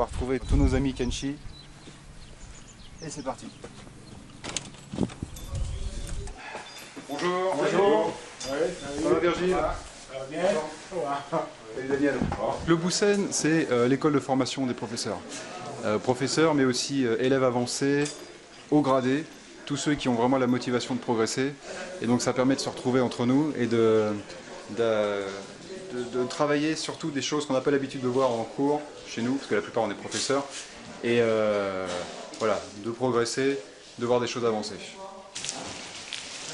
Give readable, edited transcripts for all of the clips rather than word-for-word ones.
va retrouver tous nos amis Kenshi. Et c'est parti. Bonjour. Bonjour. Ça va Virgile? Ça va bien? Salut Daniel. Le Boussen, c'est l'école de formation des professeurs. Professeurs, mais aussi élèves avancés, haut gradés, tous ceux qui ont vraiment la motivation de progresser. Et donc ça permet de se retrouver entre nous et de travailler surtout des choses qu'on n'a pas l'habitude de voir en cours chez nous, parce que la plupart on est professeurs. Et voilà, de progresser, de voir des choses avancer.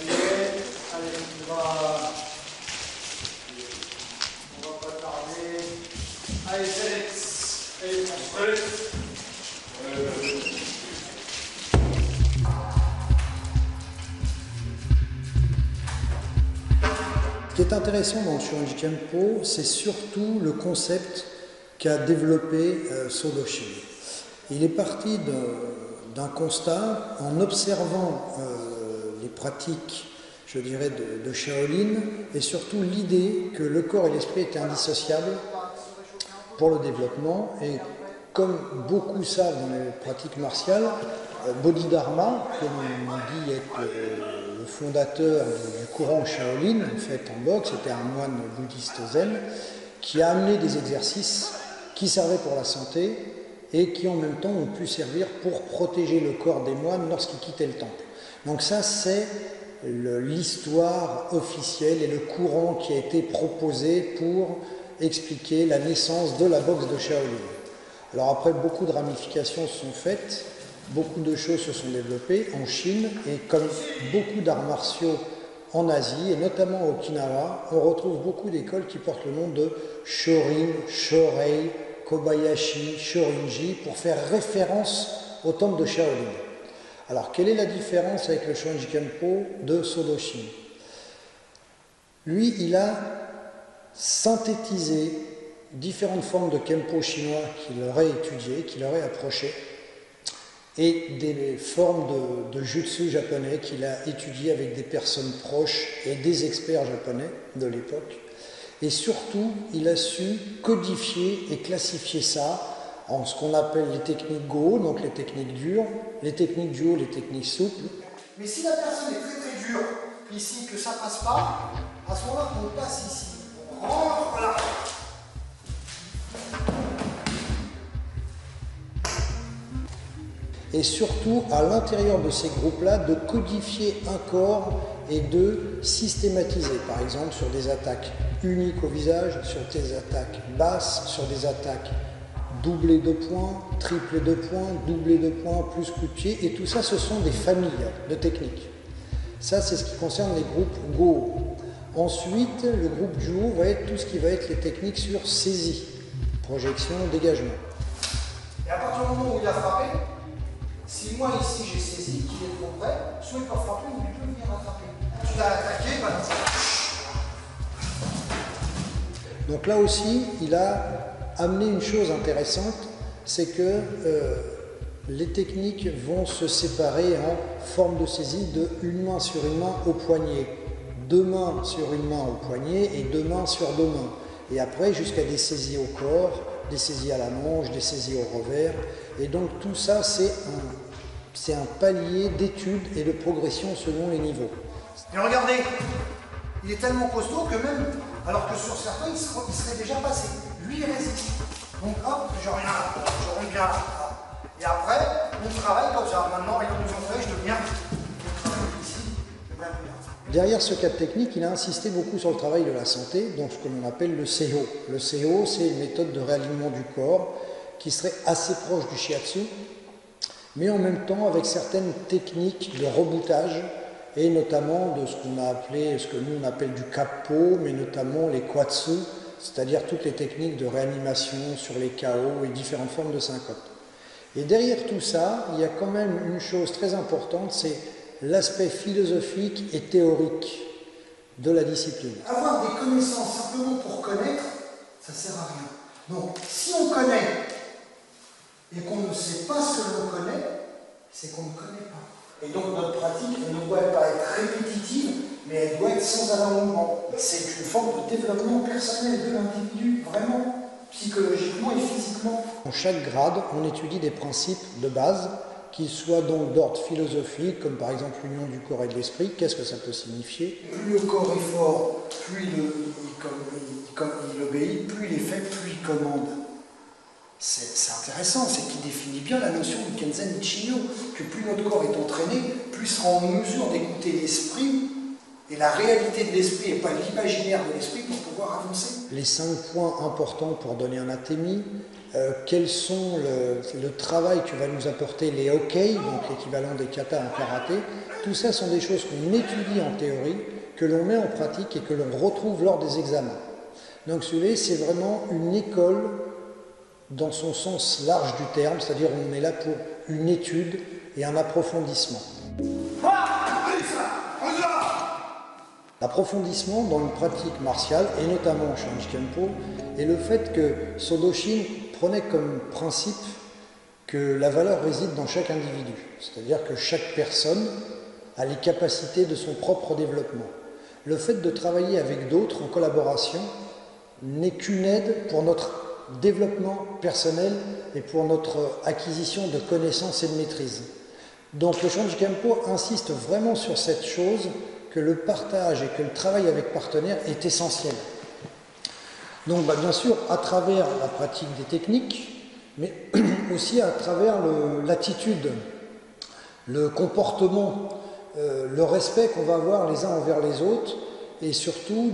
On va pas tarder. Allez, Félix. Allez, construis. Ce qui est intéressant dans le Shorinji Kempo, c'est surtout le concept qu'a développé Sodo Shin. Il est parti d'un constat en observant les pratiques, je dirais, de Shaolin, et surtout l'idée que le corps et l'esprit étaient indissociables pour le développement. Et comme beaucoup savent dans les pratiques martiales, Bodhidharma, que l'on dit être le fondateur du courant Shaolin, en fait en boxe, c'était un moine bouddhiste zen, qui a amené des exercices qui servaient pour la santé et qui en même temps ont pu servir pour protéger le corps des moines lorsqu'ils quittaient le temple. Donc ça, c'est l'histoire officielle et le courant qui a été proposé pour expliquer la naissance de la boxe de Shaolin. Alors après, beaucoup de ramifications se sont faites, beaucoup de choses se sont développées en Chine, et comme beaucoup d'arts martiaux en Asie, et notamment à Okinawa, on retrouve beaucoup d'écoles qui portent le nom de Shorin, Shorei, Kobayashi, Shorinji, pour faire référence au temple de Shaolin. Alors, quelle est la différence avec le Shorinji Kempo de Sodo Shin? Lui, il a synthétisé différentes formes de Kempo chinois qu'il aurait étudiées, qu'il aurait approchées, et des formes de jutsu japonais qu'il a étudiées avec des personnes proches et des experts japonais de l'époque. Et surtout, il a su codifier et classifier ça en ce qu'on appelle les techniques Go, donc les techniques dures, les techniques du haut, les techniques souples. Mais si la personne est très très dure, ici, que ça passe pas, à ce moment-là, on passe ici. On rentre là. Et surtout, à l'intérieur de ces groupes-là, de codifier un corps et de systématiser, par exemple, sur des attaques uniques au visage, sur des attaques basses, sur des attaques doublées de points, triplées de points, doublées de points, plus coup de pied, et tout ça, ce sont des familles de techniques. Ça, c'est ce qui concerne les groupes Go. Ensuite, le groupe Juo va être tout ce qui va être les techniques sur saisie, projection, dégagement. Et à partir du moment où il a frappé, si moi ici j'ai saisi qu'il est trop près, soit il peut frapper ou il peut venir attraper. Tu l'as attaqué, Donc là aussi, il a amené une chose intéressante, c'est que les techniques vont se séparer en forme de saisie de une main sur une main au poignet, deux mains sur une main au poignet et deux mains sur deux mains. Et après, jusqu'à des saisies au corps, des saisies à la manche, des saisies au revers. Et donc tout ça, c'est un palier d'études et de progression selon les niveaux. Et regardez, il est tellement costaud que même, alors que sur certains, il serait déjà passé. Lui, il résiste. Donc hop, je reviens là. Et après, on travaille comme ça. Maintenant, regarde où j'en fais, je deviens ici, je viens là. Derrière ce cas de technique, il a insisté beaucoup sur le travail de la santé, donc ce que l'on appelle le Seiho. Le Seiho, c'est une méthode de réalignement du corps qui serait assez proche du Shiatsu, mais en même temps avec certaines techniques de reboutage, et notamment de ce qu'on a appelé, ce que nous on appelle du Kappo, mais notamment les Kwatsu, c'est-à-dire toutes les techniques de réanimation sur les KO et différentes formes de syncope. Et derrière tout ça, il y a quand même une chose très importante, c'est l'aspect philosophique et théorique de la discipline. Avoir des connaissances simplement pour connaître, ça ne sert à rien. Donc, si on connaît et qu'on ne sait pas ce que l'on connaît, c'est qu'on ne connaît pas. Et donc notre pratique ne doit pas être répétitive, mais elle doit être sans allant. C'est une forme de développement personnel de l'individu, vraiment. psychologiquement et physiquement. Dans chaque grade, on étudie des principes de base, qu'ils soient donc d'ordre philosophique, comme par exemple l'union du corps et de l'esprit. Qu'est-ce que ça peut signifier? Plus le corps est fort, plus il obéit, plus il est faible, plus il commande. C'est intéressant, c'est qu'il définit bien la notion du Kenzen Ichi-no, que plus notre corps est entraîné, plus il sera en mesure d'écouter l'esprit et la réalité de l'esprit et pas l'imaginaire de l'esprit pour pouvoir avancer. Les 5 points importants pour donner un atemi, quels sont le travail que va nous apporter les hokei, donc l'équivalent des katas en karaté. Tout ça sont des choses qu'on étudie en théorie, que l'on met en pratique et que l'on retrouve lors des examens. Donc si vous voulez, c'est vraiment une école dans son sens large du terme, c'est-à-dire on est là pour une étude et un approfondissement. L'approfondissement dans une pratique martiale, et notamment au Shorinji Kempo, est le fait que Sodo Shin prenait comme principe que la valeur réside dans chaque individu. C'est-à-dire que chaque personne a les capacités de son propre développement. Le fait de travailler avec d'autres en collaboration n'est qu'une aide pour notre développement personnel et pour notre acquisition de connaissances et de maîtrise. Donc le Shorinji Kempo insiste vraiment sur cette chose, que le partage et que le travail avec partenaires est essentiel. Donc bien sûr, à travers la pratique des techniques, mais aussi à travers l'attitude, le comportement, le respect qu'on va avoir les uns envers les autres, et surtout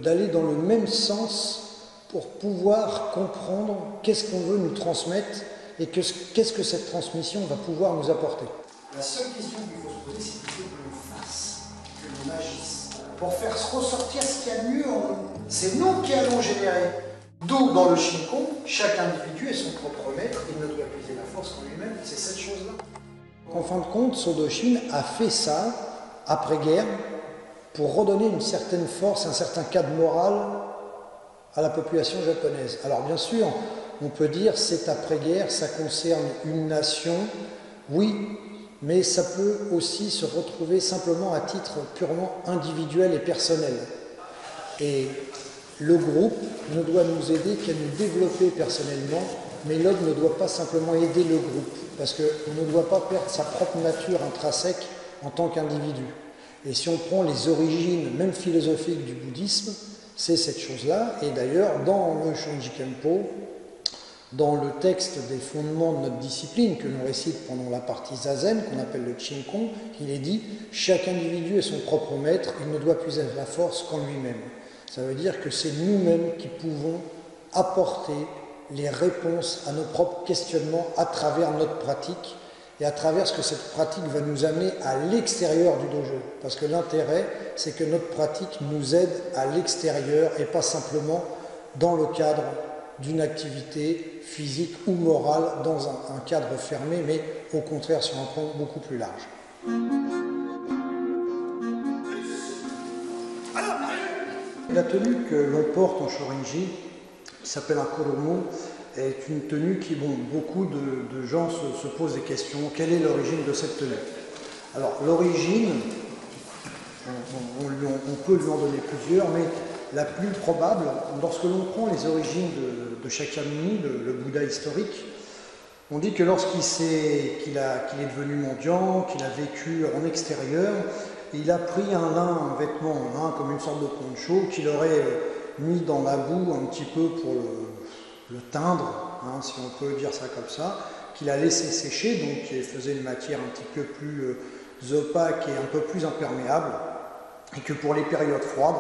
d'aller dans le même sens pour pouvoir comprendre qu'est-ce qu'on veut nous transmettre et qu'est-ce que cette transmission va pouvoir nous apporter. La seule question qu'il faut se poser, c'est qu'il faut que l'on fasse, que l'on agisse, pour faire ressortir ce qu'il y a de mieux en nous. C'est nous qui allons générer. D'où, dans le Shingon, chaque individu est son propre maître, il ne doit puiser la force en lui-même, c'est cette chose-là. En fin de compte, Sodo Shin a fait ça, après-guerre, pour redonner une certaine force, un certain cadre moral à la population japonaise. Alors bien sûr, on peut dire c'est après-guerre, ça concerne une nation, oui, mais ça peut aussi se retrouver simplement à titre purement individuel et personnel. Et le groupe ne doit nous aider qu'à nous développer personnellement, mais l'homme ne doit pas simplement aider le groupe, parce qu'on ne doit pas perdre sa propre nature intrinsèque en tant qu'individu. Et si on prend les origines, même philosophiques du bouddhisme, c'est cette chose-là. Et d'ailleurs, dans le Shorinji Kempo, dans le texte des fondements de notre discipline que l'on récite pendant la partie zazen, qu'on appelle le Chinkon, il est dit « Chaque individu est son propre maître, il ne doit puiser la force qu'en lui-même ». Ça veut dire que c'est nous-mêmes qui pouvons apporter les réponses à nos propres questionnements à travers notre pratique et à travers ce que cette pratique va nous amener à l'extérieur du dojo. Parce que l'intérêt, c'est que notre pratique nous aide à l'extérieur et pas simplement dans le cadre d'une activité physique ou morale dans un cadre fermé, mais au contraire sur un plan beaucoup plus large. La tenue que l'on porte en Shorinji, qui s'appelle un koromo, est une tenue qui, beaucoup de gens se posent des questions. Quelle est l'origine de cette tenue? Alors, l'origine, on peut lui en donner plusieurs, mais la plus probable, lorsque l'on prend les origines de Shakyamuni, le Bouddha historique, on dit que lorsqu'il est devenu mendiant, qu'il a vécu en extérieur, il a pris un vêtement en lin, comme une sorte de poncho, qu'il aurait mis dans la boue un petit peu pour le teindre, hein, si on peut dire ça comme ça, qu'il a laissé sécher, donc qui faisait une matière un petit peu plus opaque et un peu plus imperméable, et que pour les périodes froides,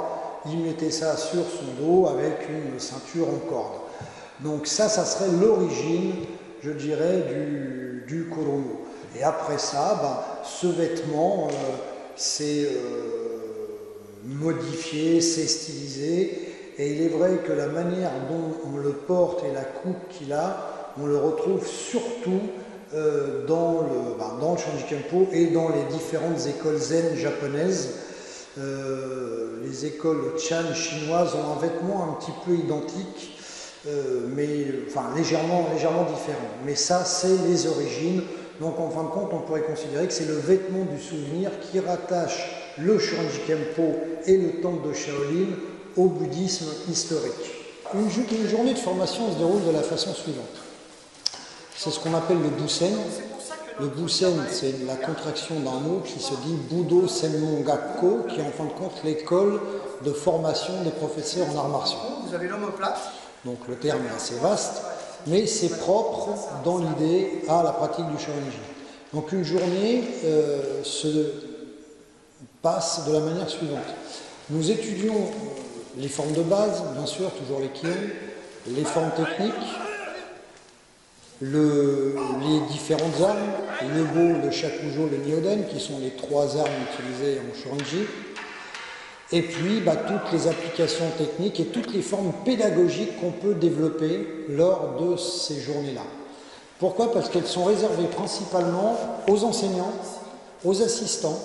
il mettait ça sur son dos avec une ceinture en corde. Donc ça serait l'origine, je dirais, du koromo. Et après ça, ce vêtement s'est modifié, s'est stylisé, et il est vrai que la manière dont on le porte et la coupe qu'il a, on le retrouve surtout dans le Shorinji Kempo et dans les différentes écoles zen japonaises. Les écoles Chan chinoises ont un vêtement un petit peu identique, légèrement différent. Mais ça, c'est les origines. Donc en fin de compte, on pourrait considérer que c'est le vêtement du souvenir qui rattache le Shorinji Kempo et le temple de Shaolin au bouddhisme historique. Une journée de formation se déroule de la façon suivante. C'est ce qu'on appelle le Busen. Le Busen, c'est la contraction d'un mot qui se dit Budo Senmon Gakko, qui est en fin de compte l'école de formation des professeurs en arts martiaux. Vous avez l'omoplate. Donc le terme est assez vaste, mais c'est propre dans l'idée à la pratique du Shorinji. Donc une journée se passe de la manière suivante. Nous étudions les formes de base, bien sûr, toujours les Kion, les formes techniques, les différentes armes, le Bo, le Shakujo, le Nyoden, qui sont les 3 armes utilisées en Shorinji, et puis toutes les applications techniques et toutes les formes pédagogiques qu'on peut développer lors de ces journées-là. Pourquoi? Parce qu'elles sont réservées principalement aux enseignants, aux assistants,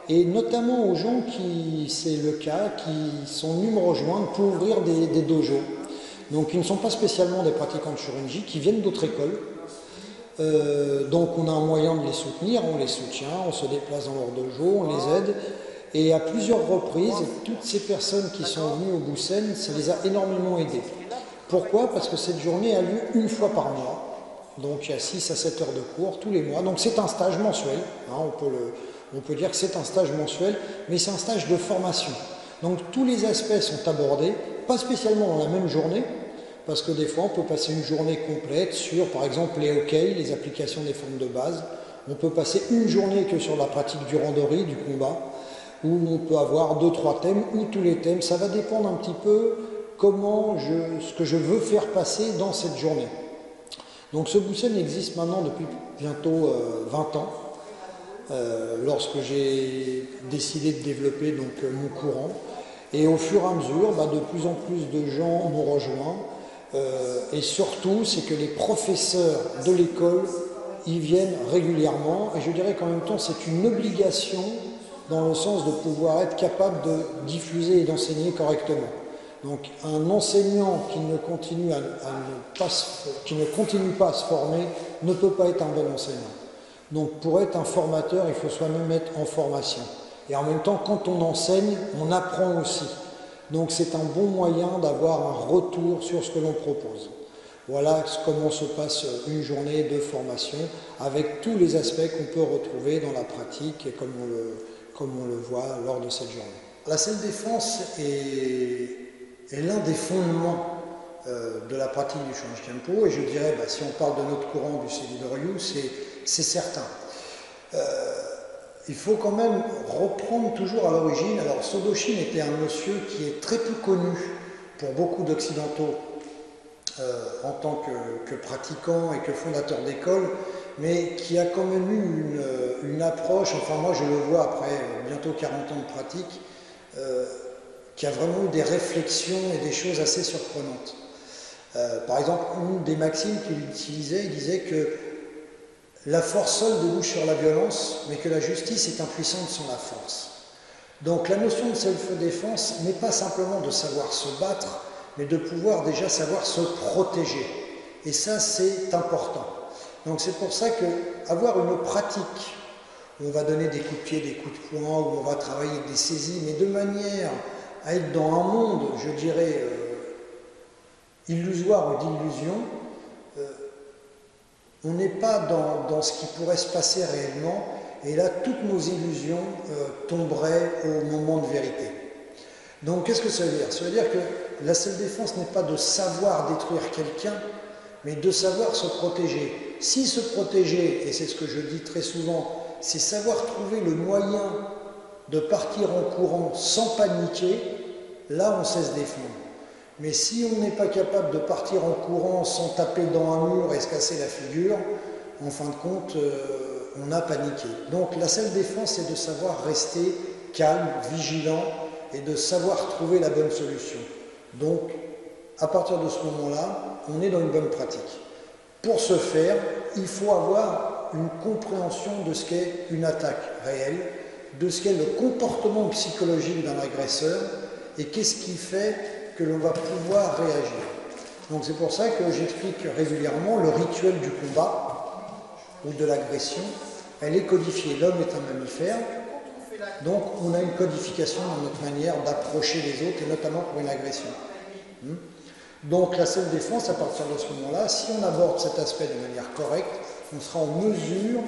et notamment aux gens qui, c'est le cas, qui sont venus me rejoindre pour ouvrir des dojos. Donc qui ne sont pas spécialement des pratiquants de Shorinji, qui viennent d'autres écoles. Donc on a un moyen de les soutenir, on les soutient, on se déplace dans leur dojo, on les aide. Et à plusieurs reprises, toutes ces personnes qui sont venues au Busen, ça les a énormément aidés. Pourquoi? Parce que cette journée a lieu une fois par mois. Donc il y a 6 à 7 heures de cours tous les mois. Donc c'est un stage mensuel, hein, on peut dire que c'est un stage mensuel, mais c'est un stage de formation. Donc tous les aspects sont abordés, pas spécialement dans la même journée, parce que des fois on peut passer une journée complète sur par exemple les hockey, les applications des formes de base. On peut passer une journée que sur la pratique du randori, du combat, où on peut avoir 2-3 thèmes, ou tous les thèmes. Ça va dépendre un petit peu ce que je veux faire passer dans cette journée. Donc ce Busen existe maintenant depuis bientôt 20 ans, lorsque j'ai décidé de développer mon courant. Et au fur et à mesure, de plus en plus de gens m'ont rejoint. Et surtout, c'est que les professeurs de l'école y viennent régulièrement. Et je dirais qu'en même temps, c'est une obligation dans le sens de pouvoir être capable de diffuser et d'enseigner correctement. Donc un enseignant qui ne continue pas à se former ne peut pas être un bon enseignant. Donc pour être un formateur, il faut soi-même être en formation. Et en même temps, quand on enseigne, on apprend aussi. Donc c'est un bon moyen d'avoir un retour sur ce que l'on propose. Voilà comment se passe une journée de formation, avec tous les aspects qu'on peut retrouver dans la pratique et comme on le voit lors de cette journée. La self-défense est l'un des fondements de la pratique du Shorinji Kempo, et je dirais, si on parle de notre courant du Seigi Ryu, c'est certain. Il faut quand même reprendre toujours à l'origine. Alors Sodo Shin était un monsieur qui est très peu connu pour beaucoup d'occidentaux en tant que pratiquant et que fondateur d'école, mais qui a quand même eu une approche, enfin moi je le vois après bientôt 40 ans de pratique, qui a vraiment eu des réflexions et des choses assez surprenantes. Par exemple, une des maximes qu'il utilisait, il disait que la force seule débouche sur la violence, mais que la justice est impuissante sans la force. Donc la notion de self-défense n'est pas simplement de savoir se battre, mais de pouvoir déjà savoir se protéger. Et ça, c'est important. Donc c'est pour ça qu'avoir une pratique où on va donner des coups de pied, des coups de poing, où on va travailler des saisies, mais de manière à être dans un monde, je dirais, illusoire ou d'illusion, on n'est pas dans ce qui pourrait se passer réellement, et là, toutes nos illusions tomberaient au moment de vérité. Donc, qu'est-ce que ça veut dire? Ça veut dire que la self-défense n'est pas de savoir détruire quelqu'un, mais de savoir se protéger. Si se protéger, et c'est ce que je dis très souvent, c'est savoir trouver le moyen de partir en courant sans paniquer, là, on sait se défendre. Mais si on n'est pas capable de partir en courant sans taper dans un mur et se casser la figure, en fin de compte, on a paniqué. Donc la self-défense, c'est de savoir rester calme, vigilant et de savoir trouver la bonne solution. Donc, à partir de ce moment-là, on est dans une bonne pratique. Pour ce faire, il faut avoir une compréhension de ce qu'est une attaque réelle, de ce qu'est le comportement psychologique d'un agresseur et qu'est-ce qui fait que l'on va pouvoir réagir. Donc c'est pour ça que j'explique régulièrement le rituel du combat ou de l'agression. Elle est codifiée. L'homme est un mammifère, donc on a une codification dans notre manière d'approcher les autres, et notamment pour une agression. Donc la self-défense, à partir de ce moment-là, si on aborde cet aspect de manière correcte, on sera en mesure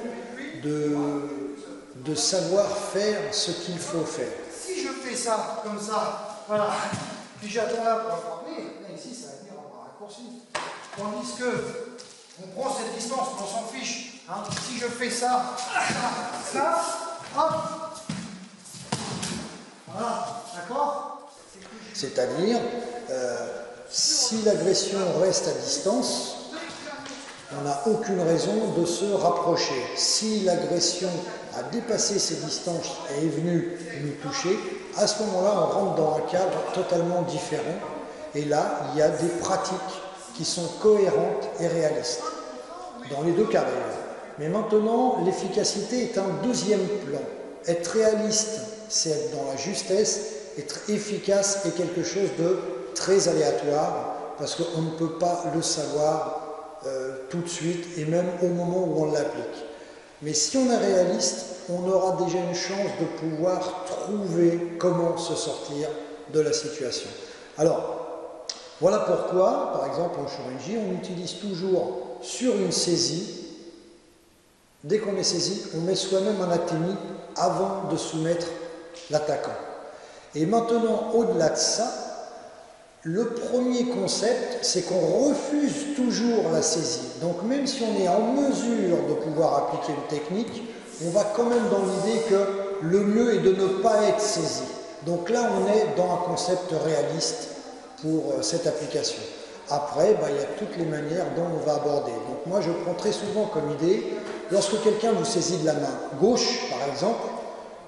de savoir faire ce qu'il faut faire. Si je fais ça, comme ça, voilà, puis j'attends là pour frapper, là ici ça va venir en raccourci. Tandis que on prend cette distance, on s'en fiche. Hein. Si je fais ça, ça, hop, voilà, d'accord? C'est-à-dire, si l'agression reste à distance, on n'a aucune raison de se rapprocher. Si l'agression a dépassé ces distances et est venue nous toucher, à ce moment-là, on rentre dans un cadre totalement différent. Et là, il y a des pratiques qui sont cohérentes et réalistes. Dans les deux cas d'ailleurs. Mais maintenant, l'efficacité est un deuxième plan. Être réaliste, c'est être dans la justesse. Être efficace est quelque chose de très aléatoire, parce qu'on ne peut pas le savoir tout de suite, et même au moment où on l'applique. Mais si on est réaliste, on aura déjà une chance de pouvoir trouver comment se sortir de la situation. Alors, voilà pourquoi, par exemple en Shorinji, on utilise toujours sur une saisie, dès qu'on est saisi, on met soi-même un atemi avant de soumettre l'attaquant. Et maintenant, au-delà de ça, le premier concept, c'est qu'on refuse toujours la saisie. Donc même si on est en mesure de pouvoir appliquer une technique, on va quand même dans l'idée que le mieux est de ne pas être saisi. Donc là, on est dans un concept réaliste pour cette application. Après, il y a toutes les manières dont on va aborder. Donc moi, je prends très souvent comme idée, lorsque quelqu'un vous saisit de la main gauche, par exemple,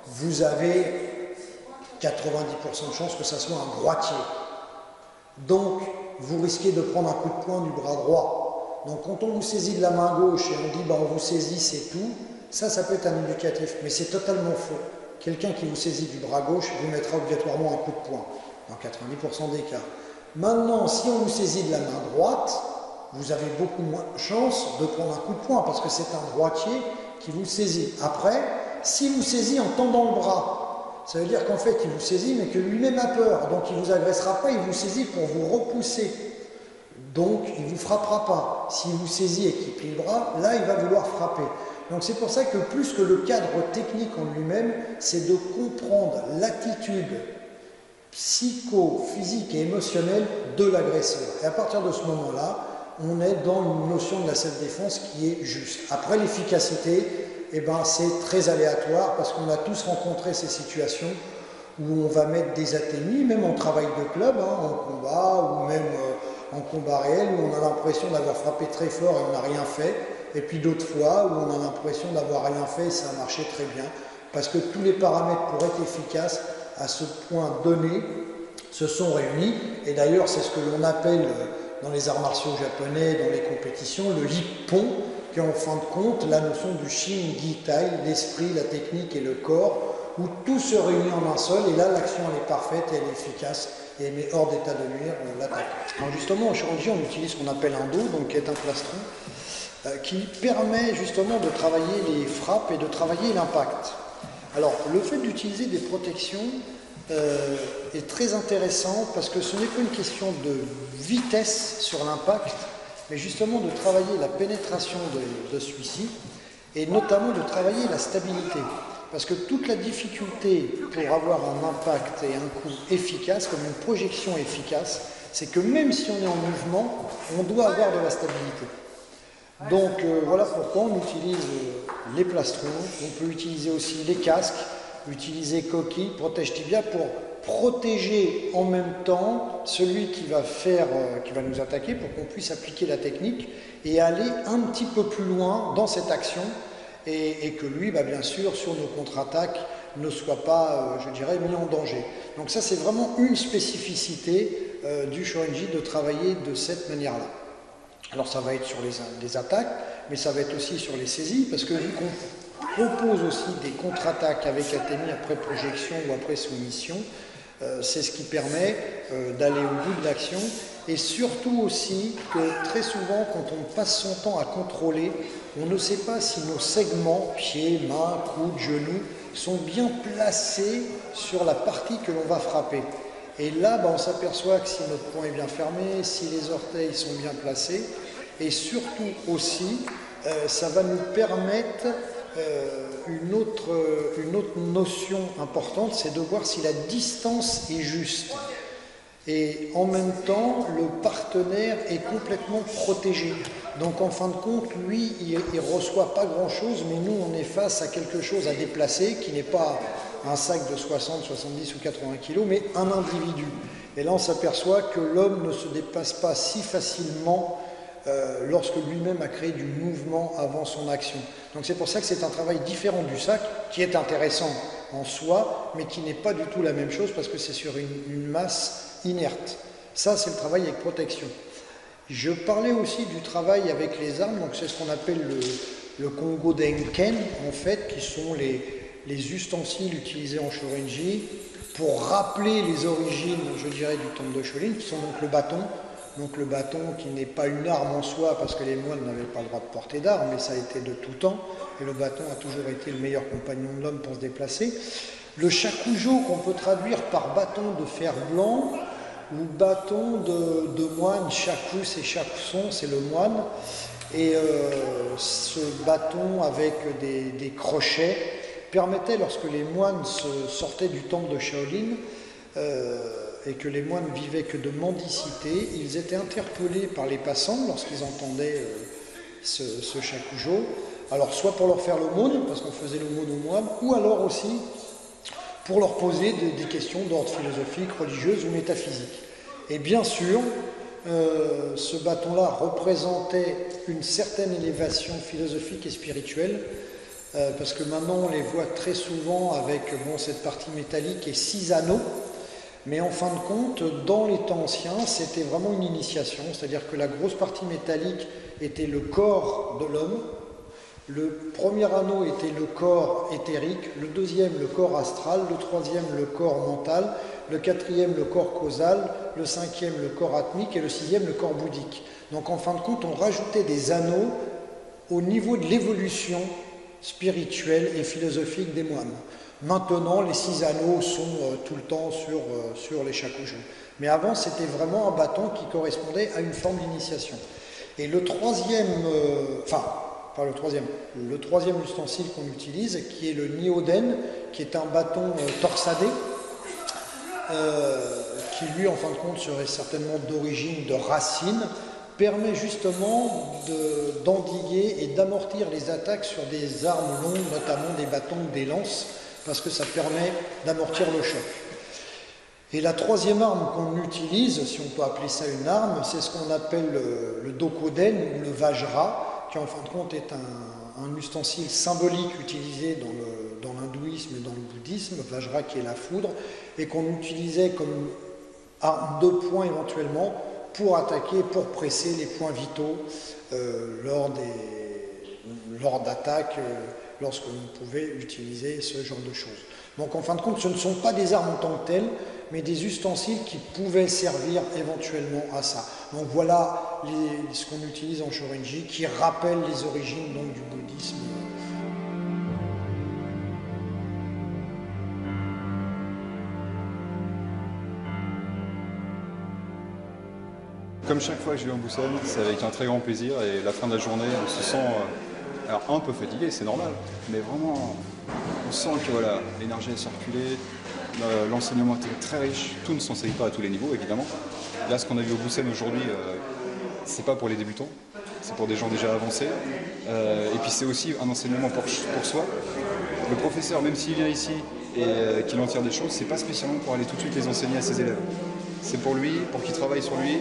vous avez 90% de chances que ça soit un droitier. Donc, vous risquez de prendre un coup de poing du bras droit. Donc, quand on vous saisit de la main gauche et on dit on vous saisit, c'est tout, ça peut être un indicatif. Mais c'est totalement faux. Quelqu'un qui vous saisit du bras gauche vous mettra obligatoirement un coup de poing, dans 90% des cas. Maintenant, si on vous saisit de la main droite, vous avez beaucoup moins de chances de prendre un coup de poing parce que c'est un droitier qui vous saisit. Après, si vous saisit en tendant le bras, ça veut dire qu'en fait, il vous saisit, mais que lui-même a peur. Donc, il ne vous agressera pas, il vous saisit pour vous repousser. Donc, il ne vous frappera pas. S'il vous saisit et qu'il plie le bras, là, il va vouloir frapper. Donc, c'est pour ça que plus que le cadre technique en lui-même, c'est de comprendre l'attitude psycho-physique et émotionnelle de l'agresseur. Et à partir de ce moment-là, on est dans une notion de la self-défense qui est juste. Après, l'efficacité, c'est très aléatoire parce qu'on a tous rencontré ces situations où on va mettre des atténues, même en travail de club, en combat ou même en combat réel, où on a l'impression d'avoir frappé très fort et on n'a rien fait, et puis d'autres fois où on a l'impression d'avoir rien fait et ça a marché très bien, parce que tous les paramètres pour être efficace à ce point donné se sont réunis, et d'ailleurs c'est ce que l'on appelle dans les arts martiaux japonais, dans les compétitions, le hippon, qui est en fin de compte la notion du Shin-Gi-Tai, l'esprit, la technique et le corps, où tout se réunit en un seul, et là l'action elle est parfaite, elle est efficace, et elle met hors d'état de nuire l'attaque. Alors justement en chirurgie on utilise ce qu'on appelle un dos, donc qui est un plastron, qui permet justement de travailler les frappes et de travailler l'impact. Alors le fait d'utiliser des protections est très intéressant parce que ce n'est pas une question de vitesse sur l'impact, mais justement de travailler la pénétration de celui-ci et notamment de travailler la stabilité. Parce que toute la difficulté pour avoir un impact et un coup efficace, comme une projection efficace, c'est que même si on est en mouvement, on doit avoir de la stabilité. Donc voilà pourquoi on utilise les plastrons, on peut utiliser aussi les casques, utiliser coquilles, protège-tibia pour protéger en même temps celui qui va nous attaquer pour qu'on puisse appliquer la technique et aller un petit peu plus loin dans cette action et que lui, bien sûr, sur nos contre-attaques, ne soit pas, mis en danger. Donc ça, c'est vraiment une spécificité du Shorinji de travailler de cette manière-là. Alors ça va être sur les attaques, mais ça va être aussi sur les saisies, parce que vu qu'on propose aussi des contre-attaques avec attémie après projection ou après soumission, c'est ce qui permet d'aller au bout de l'action, et surtout aussi que très souvent, quand on passe son temps à contrôler, on ne sait pas si nos segments, pieds, mains, coudes, genoux, sont bien placés sur la partie que l'on va frapper. Et là, on s'aperçoit que si notre poing est bien fermé, si les orteils sont bien placés, et surtout aussi, ça va nous permettre une autre notion importante, c'est de voir si la distance est juste. Et en même temps, le partenaire est complètement protégé. Donc en fin de compte, lui, il ne reçoit pas grand-chose, mais nous, on est face à quelque chose à déplacer, qui n'est pas un sac de 60, 70 ou 80 kilos, mais un individu. Et là, on s'aperçoit que l'homme ne se dépasse pas si facilement lorsque lui-même a créé du mouvement avant son action. Donc c'est pour ça que c'est un travail différent du sac, qui est intéressant en soi, mais qui n'est pas du tout la même chose, parce que c'est sur une masse inerte. Ça, c'est le travail avec protection. Je parlais aussi du travail avec les armes, donc c'est ce qu'on appelle le Kongo Denken, en fait, qui sont les ustensiles utilisés en Shorinji pour rappeler les origines, je dirais, du temple de Shaolin, qui sont donc le bâton. Donc le bâton qui n'est pas une arme en soi, parce que les moines n'avaient pas le droit de porter d'armes, mais ça a été de tout temps, et le bâton a toujours été le meilleur compagnon de l'homme pour se déplacer. Le shakujo, qu'on peut traduire par bâton de fer blanc, ou bâton de moine, shaku c'est shakuson, c'est le moine, et ce bâton avec des crochets permettait, lorsque les moines sortaient du temple de Shaolin, et que les moines vivaient que de mendicité, ils étaient interpellés par les passants lorsqu'ils entendaient ce shakujo, alors soit pour leur faire l'aumône, parce qu'on faisait l'aumône aux moines, ou alors aussi pour leur poser des questions d'ordre philosophique, religieuse ou métaphysique. Et bien sûr, ce bâton-là représentait une certaine élévation philosophique et spirituelle, parce que maintenant on les voit très souvent avec cette partie métallique et 6 anneaux, mais en fin de compte, dans les temps anciens, c'était vraiment une initiation, c'est-à-dire que la grosse partie métallique était le corps de l'homme, le premier anneau était le corps éthérique, le deuxième le corps astral, le troisième le corps mental, le quatrième le corps causal, le cinquième le corps atmique et le sixième le corps bouddhique. Donc en fin de compte, on rajoutait des anneaux au niveau de l'évolution spirituelle et philosophique des moines. Maintenant, les 6 anneaux sont tout le temps sur les shakujo. Mais avant, c'était vraiment un bâton qui correspondait à une forme d'initiation. Et le troisième, le troisième ustensile qu'on utilise, qui est le nioden, qui est un bâton torsadé, qui lui, en fin de compte, serait certainement d'origine de racine, permet justement d'endiguer et d'amortir les attaques sur des armes longues, notamment des bâtons ou des lances, parce que ça permet d'amortir le choc. Et la troisième arme qu'on utilise, si on peut appeler ça une arme, c'est ce qu'on appelle le dokoden ou le vajra, qui en fin de compte est un ustensile symbolique utilisé dans l'hindouisme et dans le bouddhisme, vajra qui est la foudre, et qu'on utilisait comme arme de poing éventuellement pour attaquer, pour presser les points vitaux lors d'attaques, lorsque l'on pouvait utiliser ce genre de choses. Donc en fin de compte, ce ne sont pas des armes en tant que telles, mais des ustensiles qui pouvaient servir éventuellement à ça. Donc voilà ce qu'on utilise en Shorinji, qui rappelle les origines donc, du bouddhisme. Comme chaque fois que je vais en Busan, c'est avec un très grand plaisir, et la fin de la journée, on se sent alors un peu fatigué, c'est normal, mais vraiment on sent que voilà, l'énergie a circulé, l'enseignement était très riche, tout ne s'enseigne pas à tous les niveaux évidemment. Là ce qu'on a vu au Busan aujourd'hui, c'est pas pour les débutants, c'est pour des gens déjà avancés, et puis c'est aussi un enseignement pour soi. Le professeur, même s'il vient ici et qu'il en tire des choses, c'est pas spécialement pour aller tout de suite les enseigner à ses élèves. C'est pour lui, pour qu'il travaille sur lui,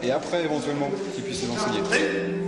et après éventuellement qu'il puisse les enseigner.